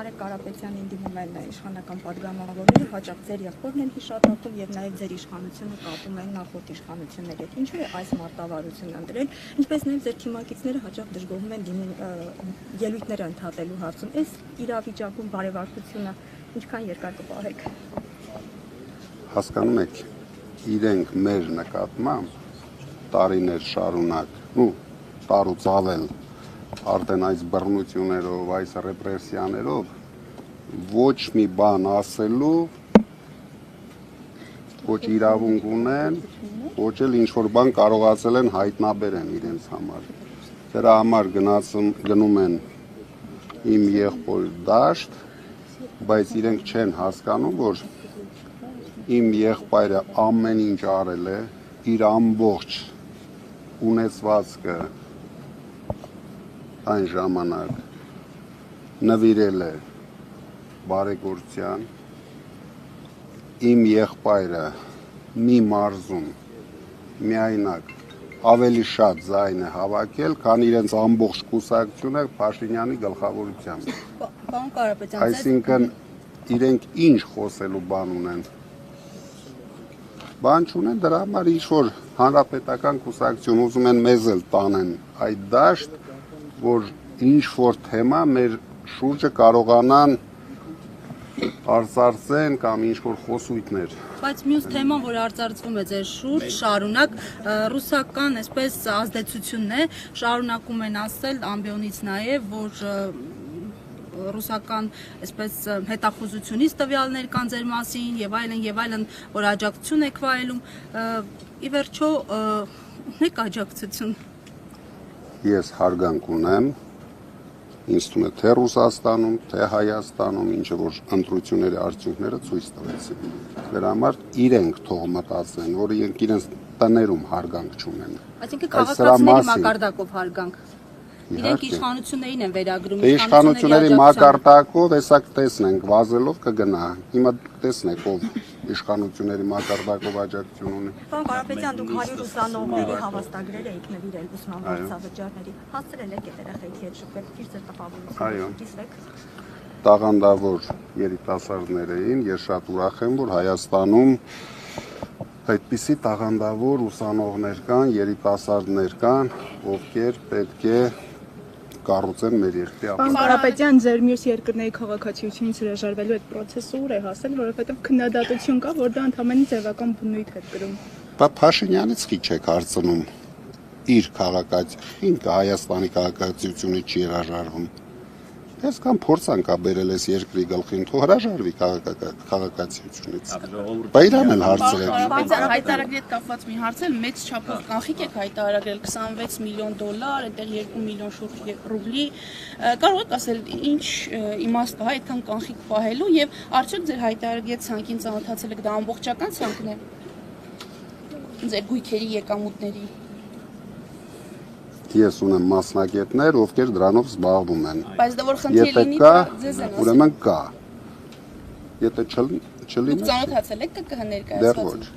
Նարեկ Կարապետյանին դիմում են իշխանական պատգամավորները, հաճախ ձեր եղբորն են հիշատակում եւ նաեւ ձեր իշխանությունը կապում են նախորդ իշխանությունների հետ։ Ինչու է այս մարտավարությունը ընտրել, ինչպես նաեւ ձեր թիմակիցները հաճախ դժգոհում են ելույթներ ընդհատելու հարցում։ Այս իրավիճակում բարեվարկությունը ինչքան երկար կպահեք։ Հասկանում եք, իրենք մեր նկատմամբ տարիներ շարունակ, տարուց ավել արդեն այս բռնություններով, այս ռեպրեսիաներով ոչ մի բան ասելու, ոչ իրավունք ունեն, ոչ էլ ինչ-որ բան կարողացել են հայտնաբերեն իրենց համար։ Դրա համար գնում են իմ եղբոր դաշտ, բայց իրենք չեն հասկանում, որ իմ եղբայրը ամեն ինչ արել է, իր ամբողջ ունեցվածքը այն ժամանակ նվիրել է բարեգործության, իմ եղբայրը մի մարզում միայնակ ավելի շատ ձայն է հավաքել, քան իրենց ամբողջ կուսակցությունը Փաշինյանի գլխավորությամբ։ Պարոն Կարապետյան, այսինքն իրենք ինչ խոսելու բան ունեն։ Բան չունեն, դրա համար ինչ-որ հանրապետական կուսակցություն ուզում են մեզ էլ տանեն այդ դաշտ, որ ինչ-որ թեմա մեր շուրջը կարողանան արծարծեն կամ ինչ-որ խոսույթներ։ Բայց մյուս թեման, որ արծարծվում է ձեր շուրջ, շարունակ ռուսական այսպես ազդեցությունն է, շարունակում են ասել ամբիոնից նաև, որ ռուսական այսպես հետախուզությունից տվյալներ կան ձեր մասին եւ այլն, որ աջակցություն եք վայելում, ի վերջո ունեք աջակցություն։ Ես հարգանք ունեմ, ինձ թվում է թե Ռուսաստանում, թե Հայաստանում, ինչը որ ընտրությունների արդյունքները ցույց տվեցին։ Դրա համար իրենք թող մտածեն, որ իրենց տներում հարգանք չունեն։ Այսինքն քաղաքացիների մակարդակով հարգանք։ Իրենք իշխանություններին են վերագրում, իշխանությունների մակարդակով, հեսա տեսնենք, վազելով կգնա։ Հիմա տեսնեք ով իշխանությունների մակարդակով աջակցություն ունի։ Պարոն Կարապետյան, դուք 100 ուսանողների հավաստագրեր եք նվիրել ուսման վարձավճարների։ Հասցրել եք այդ երեխեքի հետ շփվել, ճիշտ է տպավորություն։ Կիսվեք։ Տաղանդավոր երիտասարդներ էին, ես շատ ուրախ եմ, որ Հայաստանում այդպիսի տաղանդավոր ուսանողներ կան, երիտասարդներ կան, ովքեր պետք է կառուցեն մեր երկրի ապագան։ Պարոն Կարապետյան, ձեր մյուս երկրների քաղաքացիությունից հրաժարվելու այդ process-ը ուր է հասել, որովհետև քննադատություն կա, որ դա ընդհանրապես ձևական բնույթ է կրում։ Բա Փաշինյանից խիչ եք հարցնում իր քաղաքացիություն, Հայաստանի քաղաքացիությունից չի հրաժարվում։ Այսքան փորձանք ա բերել այս երկրի գլխին, թող հրաժարվի քաղաքացիությունից։ Բա իրան էլ հարցրեք։ Հայտարարի հետ կապված մի հարց է, մեծ չափով կանխիկ եք հայտարարել $26 միլիոն, այդտեղ 2 միլիոն շուրջ ռուբլի։ Կարող եք ասել, ինչ իմաստ կա այդքան կանխիկ պահելու եւ արդյոք ձեր հայտարարի հետ ցանկին ծանոթացել եք, դա ամբողջական ցանկն է։ Ձեր գույքերի եկամուտների։ Ես ունեմ մասնակիցներ, ովքեր դրանով զբաղվում են։ Բայց դա որ խնդիր լինի, ձեզ են ասել։ Ուրեմն կա։ Եթե չլինի, դուք ծանոթացել եք ԿԿՀ ներկայացված։ դեռ ոչ։